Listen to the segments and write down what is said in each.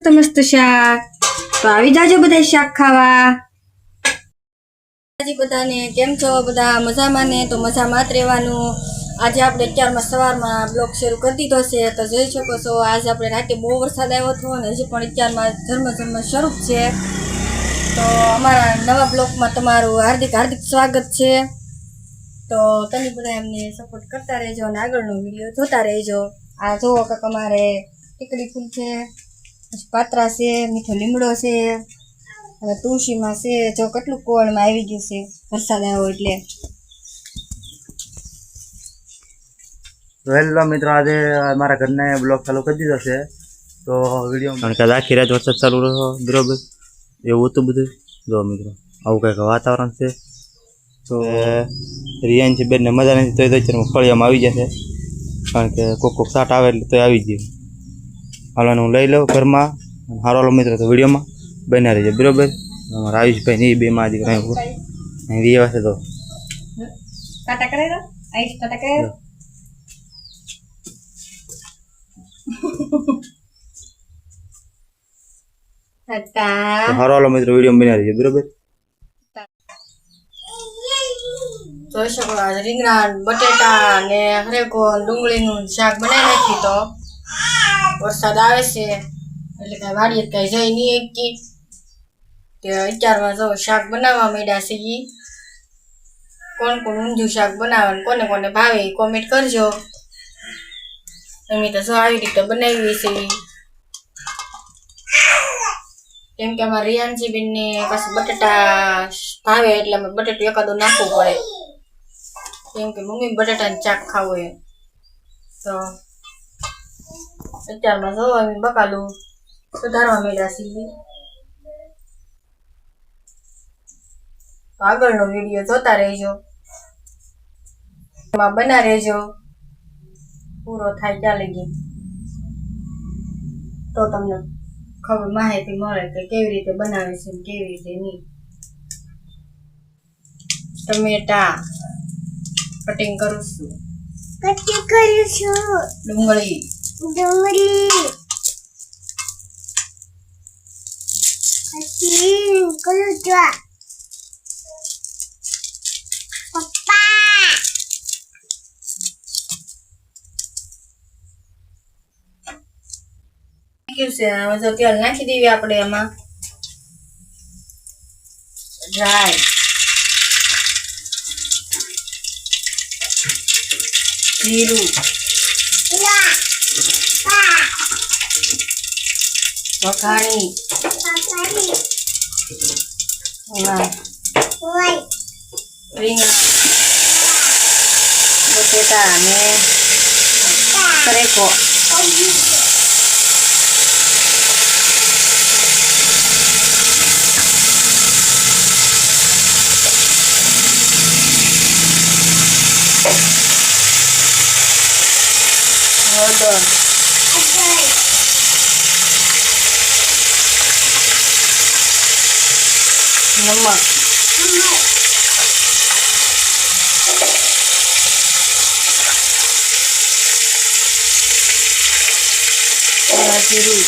મસ્ત શાક તો આવી જાજો બધા શાક ખાવા। બધાને કેમ છો? બધા મજામાં ને? તો મજામાં જ રહેવાનું। આજે આપણે 11માં સવારમાં બ્લોગ શરૂ કરી દીધો છે તો જોઈ શકો છો આજે આપણે રાતે બહુ વરસાદ આવ્યો હતો અને હજી પણ 11માં ઝરમર શરૂ છે। તો અમારા નવા બ્લોગમાં તમારું હાર્દિક સ્વાગત છે। તો તમે બધા એમને સપોર્ટ કરતા રહેજો અને આગળનો વિડીયો જોતા રહેજો। આ જોવો કાંક અમારે ટીકડી ફૂલ છે, પાત્રા છે, મીઠો લીમડો છે, હવે તુલસીમાં છે। જો કેટલું કોળમાં આવી ગયું છે વરસાદ આવ્યો એટલે। હેલો મિત્રો, આજે મારા ઘરને બ્લોગ ચાલુ કરી દીધો છે તો વિડીયો કારણ કે આખી રાત વરસાદ ચાલુ રહ્યો બરોબર એવું હતું બધું। જો મિત્રો આવું કંઈક વાતાવરણ છે તો રિયાન છે બેનને મજા નથી તો અત્યારે ફળિયામાં આવી જશે કારણ કે કોક સાટ આવે એટલે તો આવી જાય। હાલવાનું હું લઈ લઉં ઘરમાં હારો હાલો મિત્રો તો વિડીયોમાં બન્યા રહીએ બરોબર। અમારા આયુષભાઈ ને એ બે માં હજી અહીં રહ્યા છે તો કાટા કરે આઈસ કાટા કરે હારો હાલો મિત્રો વિડીયોમાં બન્યા રહીએ બરોબર। જોઈ શકો રીંગણા બટેટા ને હરેકો ડુંગળીનું શાક બનાવી નાખ્યું। તો વરસાદ આવે છે એટલે કઈ વાડીએ કઈ જઈ નહીં એકી તે અત્યારમાં જો શાક બનાવવા માંડ્યા છે। ઈ કોણ ઊંધિયું શાક બનાવે કોને કોને ભાવે કોમેન્ટ કરજો। અમે તો જો આવી રીતે બનાવી છે કેમ કે અમારા રિયાનજી બેન ને પાછું બટેટા ભાવે એટલે અમે બટેટું એકાદું નાખવું પડે કેમ કે મમ્મી બટેટાનું શાક ખાવું એમ। તો અત્યારમાં જો અમે બકાલું સુધારવા માંડ્યા છીએ। આગળનો વિડીયો જોતા રહેજો, એમાં બના રહેજો પૂરો થાય ત્યાં લગી તો તમને ખબર માહિતી મળે કે કેવી રીતે બનાવે છે કેવી રીતે નહીં। ટમેટા કટિંગ કરું છું, ડુંગળી જો તેલ નાખી દેવી આપણે એમાં ડ્રાય જીરું વઘાણી રીંગણા બટેટા અને કરેકો હળદર નમક જીરું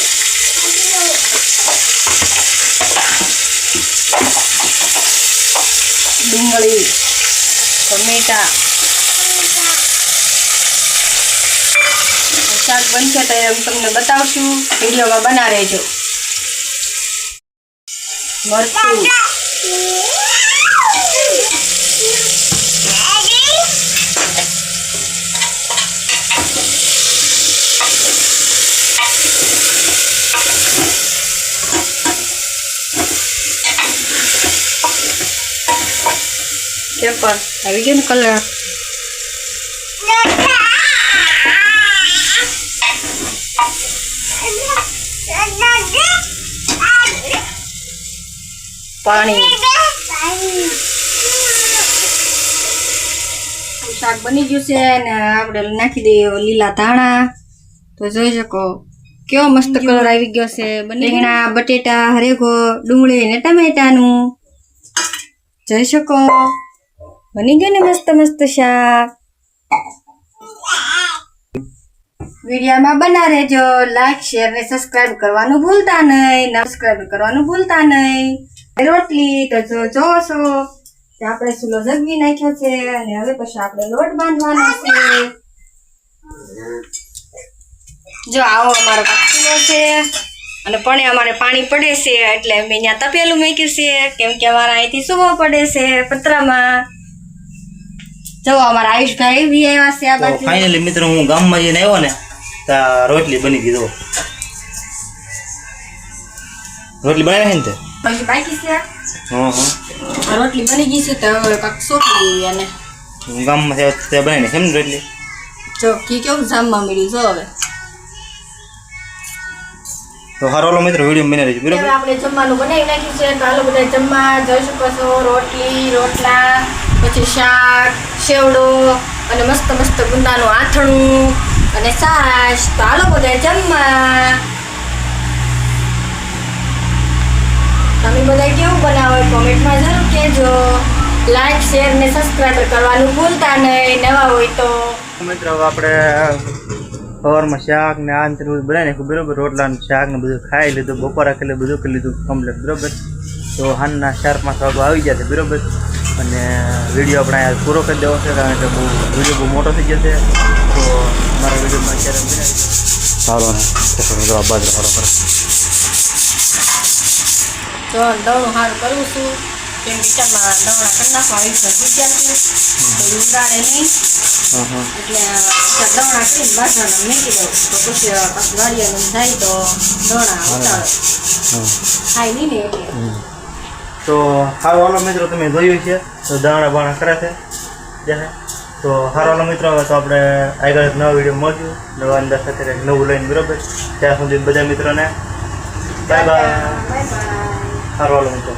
ડુંગળી ટમેટા શાક બનશે તો હું તમને બતાવશું વિડીયોમાં બના રહેજો। મરચું પેપર આવી ગયો ને કલર પાણી શાક બની ગયું છે ને આપણે નાખી દઈએ લીલા ધાણા। તો જોઈ શકો કેવો મસ્ત કલર આવી ગયો છે। રીંગણા બટેટા હરેકો ડુંગળી ને ટમેટાનું જોઈ શકો બની ગયું ને મસ્ત શાક। વિડીયોમાં બના રહેજો. લાઈક શેર ને સબસ્ક્રાઇબ કરવાનું ભૂલતા નહીં. સબસ્ક્રાઇબ કરવાનું ભૂલતા નહીં. રોટલી તો જો છો કે આપણે ચૂલો જગવી નાખ્યો છે અને હવે પછી આપણે લોટ બાંધવાનો છે. જો આવો અમારો ચૂલો છે અને પણ અમારે પાણી પડે છે એટલે મેં ત્યાં તપેલું મૂક્યું છે કેમ કે અમારા અહીંથી સુવો પડે છે પતરામાં. જો અમારા આયુષભાઈ બી આવ્યા છે આ તો બાજુ. ફાઇનલી મિત્રો હું ગામમાં જઈને આવ્યો ને ત્યાં રોટલી બની ગઈ. જો રોટલી બનાવી ને તે પછી બાકી છે હા આ રોટલી બની ગઈ છે તો હવે કાંક સોંપી દેવી અને હું ગામમાં ત્યાં બનાવીને કેમ ને રોટલી જો ઘી કેવું જામમાં મળ્યું જો હવે. તો હારો મિત્રો વિડીયો બની રહેજો હવે બરોબર. આપણે જમવાનું બનાવી નાખ્યું છે તો હાલો બધા જમવા જોઈ શકો છો. રોટલી રોટલા પછી શાક સેવડો અને મસ્ત મસ્ત ગુંદાનું આથણું અને છાશ. તો હાલો બધા જમવા. તમે બધા કેવું બનાવો કોમેન્ટમાં જરૂર કહેજો. લાઈક શેર ને સબસ્ક્રાઈબ કરવાનું ભૂલતા નહીં નવા હોય તો. મિત્રો હવે આપણે સવારમાં શાક ને આ ને તે બધું બનાવી નાખ્યું બરોબર. રોટલા ને શાક ને બધું ખાઈ લીધું. બપોરા એટલે બધું કરી લીધું કમ્પ્લીટ બરોબર. તો હાલના 4-5 વાગો આવી જશે બરોબર. અને વિડીયો આપણે અહીંયા પૂરો કરી દેવો છે કારણ કે વિડીયો બહુ મોટો થઈ જશે. તો મારા વિડીયોમાં અત્યારે ચાલો ને બાદ કરો તો દવણું સારું કરું છું કેમ વિચારમાં દવણા કરી નાખવા આવી છે વિચારશું તો ઉડાડે નહીં એટલે દવણા કરીને બાજરાના મેકી દઉં તો પછી પાછું નાળિયેરનું થાય તો દવણા ઉતારો ખાય નહીં ને એટલે. તો સારું હાલો મિત્રો તમે જોયું છે તો દાણા બાણા કરે છે જ્યારે તો સારું હાલો મિત્રો હવે તો આપણે આગળ એક નવા વિડીયો મળશું નવા અંદર સાથે કંઈક નવું લઈને બરોબર. ત્યાં સુધી બધા મિત્રોને બાય બાય. Bye bye. સારું હાલો મિત્રો.